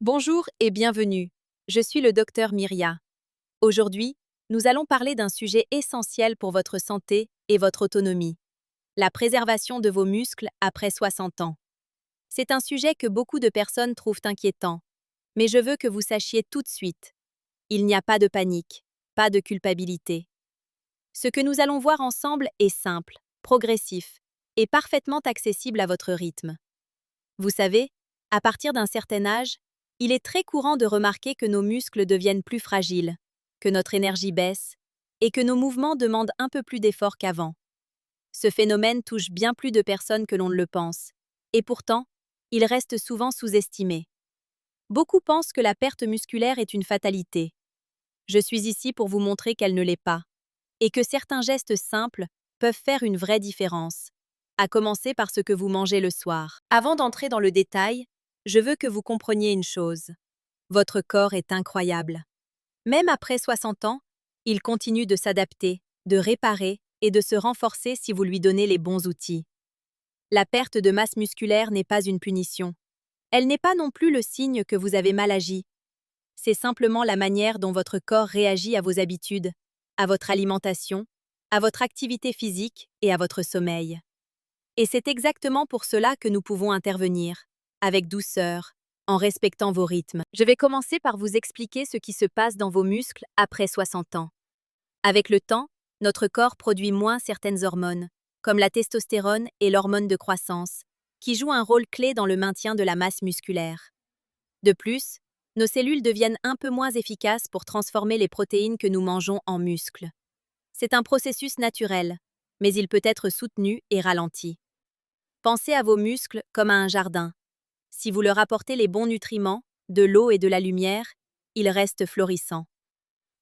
Bonjour et bienvenue. Je suis le docteur Myria. Aujourd'hui, nous allons parler d'un sujet essentiel pour votre santé et votre autonomie, la préservation de vos muscles après 60 ans. C'est un sujet que beaucoup de personnes trouvent inquiétant, mais je veux que vous sachiez tout de suite. Il n'y a pas de panique, pas de culpabilité. Ce que nous allons voir ensemble est simple, progressif et parfaitement accessible à votre rythme. Vous savez, à partir d'un certain âge, il est très courant de remarquer que nos muscles deviennent plus fragiles, que notre énergie baisse et que nos mouvements demandent un peu plus d'efforts qu'avant. Ce phénomène touche bien plus de personnes que l'on ne le pense, et pourtant, il reste souvent sous-estimé. Beaucoup pensent que la perte musculaire est une fatalité. Je suis ici pour vous montrer qu'elle ne l'est pas, et que certains gestes simples peuvent faire une vraie différence, à commencer par ce que vous mangez le soir. Avant d'entrer dans le détail, je veux que vous compreniez une chose. Votre corps est incroyable. Même après 60 ans, il continue de s'adapter, de réparer et de se renforcer si vous lui donnez les bons outils. La perte de masse musculaire n'est pas une punition. Elle n'est pas non plus le signe que vous avez mal agi. C'est simplement la manière dont votre corps réagit à vos habitudes, à votre alimentation, à votre activité physique et à votre sommeil. Et c'est exactement pour cela que nous pouvons intervenir, avec douceur, en respectant vos rythmes. Je vais commencer par vous expliquer ce qui se passe dans vos muscles après 60 ans. Avec le temps, notre corps produit moins certaines hormones, comme la testostérone et l'hormone de croissance, qui jouent un rôle clé dans le maintien de la masse musculaire. De plus, nos cellules deviennent un peu moins efficaces pour transformer les protéines que nous mangeons en muscles. C'est un processus naturel, mais il peut être soutenu et ralenti. Pensez à vos muscles comme à un jardin. Si vous leur apportez les bons nutriments, de l'eau et de la lumière, ils restent florissants.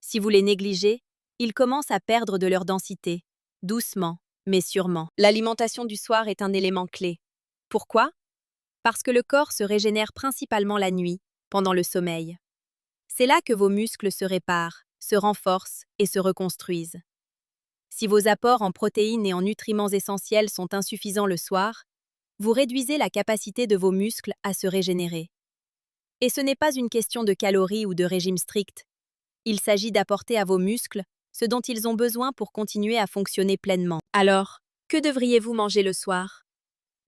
Si vous les négligez, ils commencent à perdre de leur densité, doucement, mais sûrement. L'alimentation du soir est un élément clé. Pourquoi? Parce que le corps se régénère principalement la nuit, pendant le sommeil. C'est là que vos muscles se réparent, se renforcent et se reconstruisent. Si vos apports en protéines et en nutriments essentiels sont insuffisants le soir, vous réduisez la capacité de vos muscles à se régénérer. Et ce n'est pas une question de calories ou de régime strict. Il s'agit d'apporter à vos muscles ce dont ils ont besoin pour continuer à fonctionner pleinement. Alors, que devriez-vous manger le soir?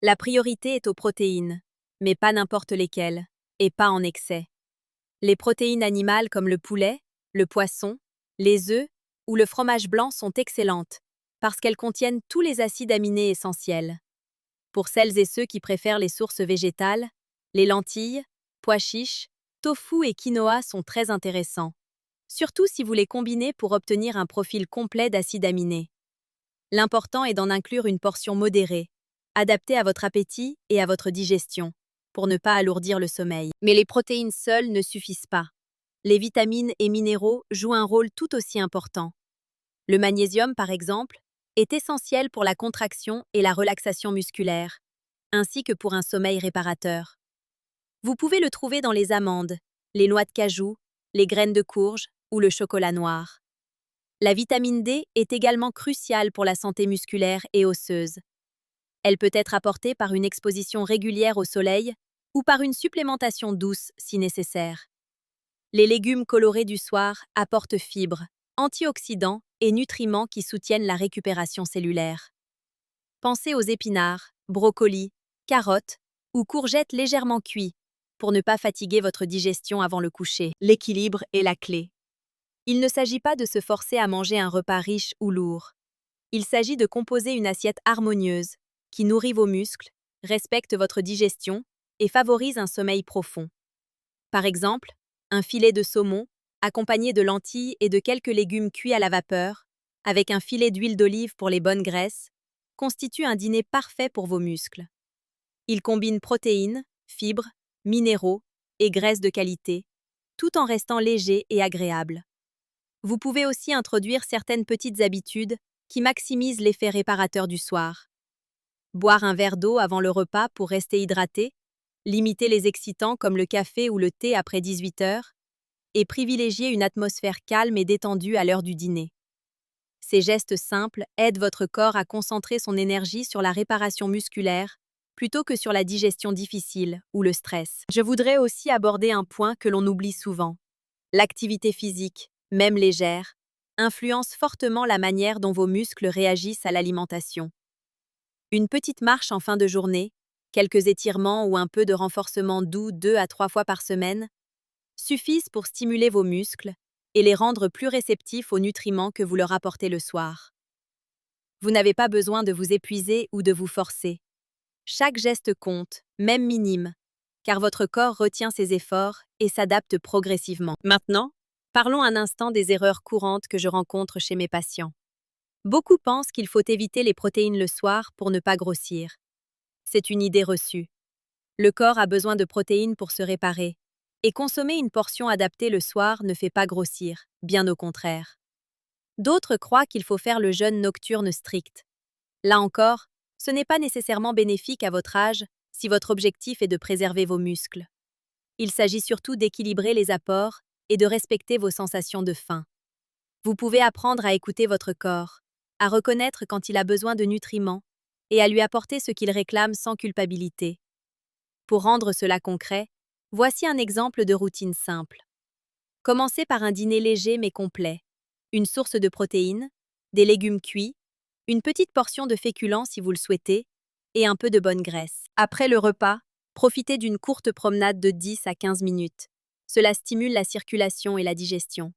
La priorité est aux protéines, mais pas n'importe lesquelles, et pas en excès. Les protéines animales comme le poulet, le poisson, les œufs ou le fromage blanc sont excellentes, parce qu'elles contiennent tous les acides aminés essentiels. Pour celles et ceux qui préfèrent les sources végétales, les lentilles, pois chiches, tofu et quinoa sont très intéressants, surtout si vous les combinez pour obtenir un profil complet d'acides aminés. L'important est d'en inclure une portion modérée, adaptée à votre appétit et à votre digestion, pour ne pas alourdir le sommeil. Mais les protéines seules ne suffisent pas. Les vitamines et minéraux jouent un rôle tout aussi important. Le magnésium, par exemple, est essentiel pour la contraction et la relaxation musculaire, ainsi que pour un sommeil réparateur. Vous pouvez le trouver dans les amandes, les noix de cajou, les graines de courge ou le chocolat noir. La vitamine D est également cruciale pour la santé musculaire et osseuse. Elle peut être apportée par une exposition régulière au soleil ou par une supplémentation douce si nécessaire. Les légumes colorés du soir apportent fibres, antioxydants et nutriments qui soutiennent la récupération cellulaire. Pensez aux épinards, brocolis, carottes ou courgettes légèrement cuits pour ne pas fatiguer votre digestion avant le coucher. L'équilibre est la clé. Il ne s'agit pas de se forcer à manger un repas riche ou lourd. Il s'agit de composer une assiette harmonieuse qui nourrit vos muscles, respecte votre digestion et favorise un sommeil profond. Par exemple, un filet de saumon, accompagné de lentilles et de quelques légumes cuits à la vapeur, avec un filet d'huile d'olive pour les bonnes graisses, constitue un dîner parfait pour vos muscles. Il combine protéines, fibres, minéraux et graisses de qualité, tout en restant léger et agréable. Vous pouvez aussi introduire certaines petites habitudes qui maximisent l'effet réparateur du soir. Boire un verre d'eau avant le repas pour rester hydraté, limiter les excitants comme le café ou le thé après 18 heures, et privilégier une atmosphère calme et détendue à l'heure du dîner. Ces gestes simples aident votre corps à concentrer son énergie sur la réparation musculaire plutôt que sur la digestion difficile ou le stress. Je voudrais aussi aborder un point que l'on oublie souvent. L'activité physique, même légère, influence fortement la manière dont vos muscles réagissent à l'alimentation. Une petite marche en fin de journée, quelques étirements ou un peu de renforcement doux 2 à 3 fois par semaine suffisent pour stimuler vos muscles et les rendre plus réceptifs aux nutriments que vous leur apportez le soir. Vous n'avez pas besoin de vous épuiser ou de vous forcer. Chaque geste compte, même minime, car votre corps retient ses efforts et s'adapte progressivement. Maintenant, parlons un instant des erreurs courantes que je rencontre chez mes patients. Beaucoup pensent qu'il faut éviter les protéines le soir pour ne pas grossir. C'est une idée reçue. Le corps a besoin de protéines pour se réparer, et consommer une portion adaptée le soir ne fait pas grossir, bien au contraire. D'autres croient qu'il faut faire le jeûne nocturne strict. Là encore, ce n'est pas nécessairement bénéfique à votre âge si votre objectif est de préserver vos muscles. Il s'agit surtout d'équilibrer les apports et de respecter vos sensations de faim. Vous pouvez apprendre à écouter votre corps, à reconnaître quand il a besoin de nutriments et à lui apporter ce qu'il réclame sans culpabilité. Pour rendre cela concret, voici un exemple de routine simple. Commencez par un dîner léger mais complet. Une source de protéines, des légumes cuits, une petite portion de féculents si vous le souhaitez, et un peu de bonne graisse. Après le repas, profitez d'une courte promenade de 10 à 15 minutes. Cela stimule la circulation et la digestion.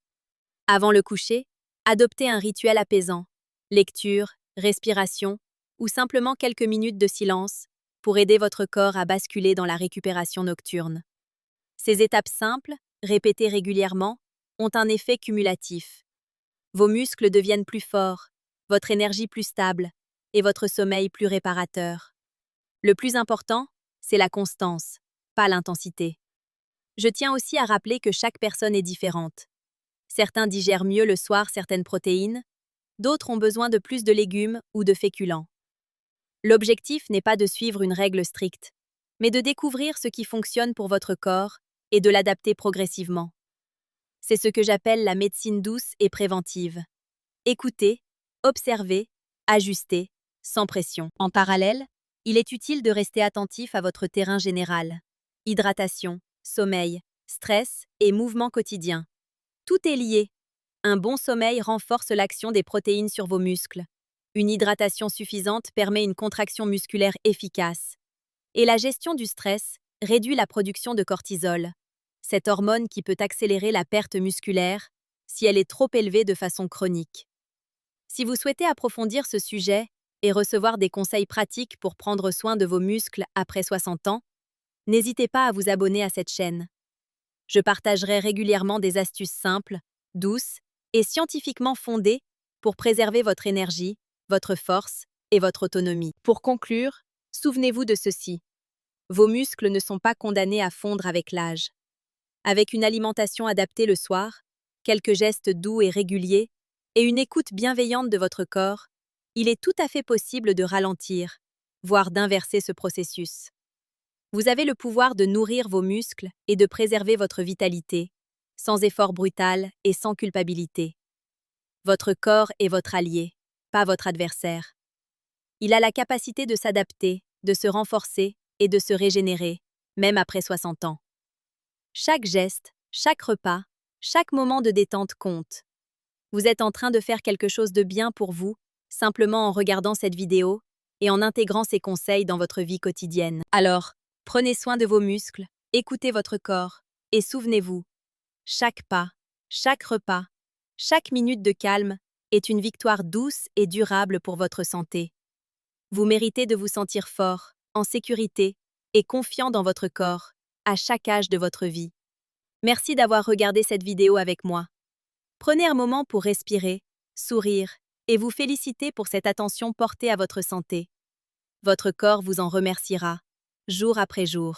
Avant le coucher, adoptez un rituel apaisant, lecture, respiration, ou simplement quelques minutes de silence pour aider votre corps à basculer dans la récupération nocturne. Ces étapes simples, répétées régulièrement, ont un effet cumulatif. Vos muscles deviennent plus forts, votre énergie plus stable et votre sommeil plus réparateur. Le plus important, c'est la constance, pas l'intensité. Je tiens aussi à rappeler que chaque personne est différente. Certains digèrent mieux le soir certaines protéines, d'autres ont besoin de plus de légumes ou de féculents. L'objectif n'est pas de suivre une règle stricte, mais de découvrir ce qui fonctionne pour votre corps et de l'adapter progressivement. C'est ce que j'appelle la médecine douce et préventive. Écoutez, observez, ajustez, sans pression. En parallèle, il est utile de rester attentif à votre terrain général. Hydratation, sommeil, stress et mouvement quotidien. Tout est lié. Un bon sommeil renforce l'action des protéines sur vos muscles. Une hydratation suffisante permet une contraction musculaire efficace. Et la gestion du stress réduit la production de cortisol, cette hormone qui peut accélérer la perte musculaire si elle est trop élevée de façon chronique. Si vous souhaitez approfondir ce sujet et recevoir des conseils pratiques pour prendre soin de vos muscles après 60 ans, n'hésitez pas à vous abonner à cette chaîne. Je partagerai régulièrement des astuces simples, douces et scientifiquement fondées pour préserver votre énergie, votre force et votre autonomie. Pour conclure, souvenez-vous de ceci. Vos muscles ne sont pas condamnés à fondre avec l'âge. Avec une alimentation adaptée le soir, quelques gestes doux et réguliers, et une écoute bienveillante de votre corps, il est tout à fait possible de ralentir, voire d'inverser ce processus. Vous avez le pouvoir de nourrir vos muscles et de préserver votre vitalité, sans effort brutal et sans culpabilité. Votre corps est votre allié, pas votre adversaire. Il a la capacité de s'adapter, de se renforcer et de se régénérer, même après 60 ans. Chaque geste, chaque repas, chaque moment de détente compte. Vous êtes en train de faire quelque chose de bien pour vous, simplement en regardant cette vidéo et en intégrant ces conseils dans votre vie quotidienne. Alors, prenez soin de vos muscles, écoutez votre corps et souvenez-vous, chaque pas, chaque repas, chaque minute de calme est une victoire douce et durable pour votre santé. Vous méritez de vous sentir fort, en sécurité et confiant dans votre corps, à chaque âge de votre vie. Merci d'avoir regardé cette vidéo avec moi. Prenez un moment pour respirer, sourire et vous féliciter pour cette attention portée à votre santé. Votre corps vous en remerciera, jour après jour.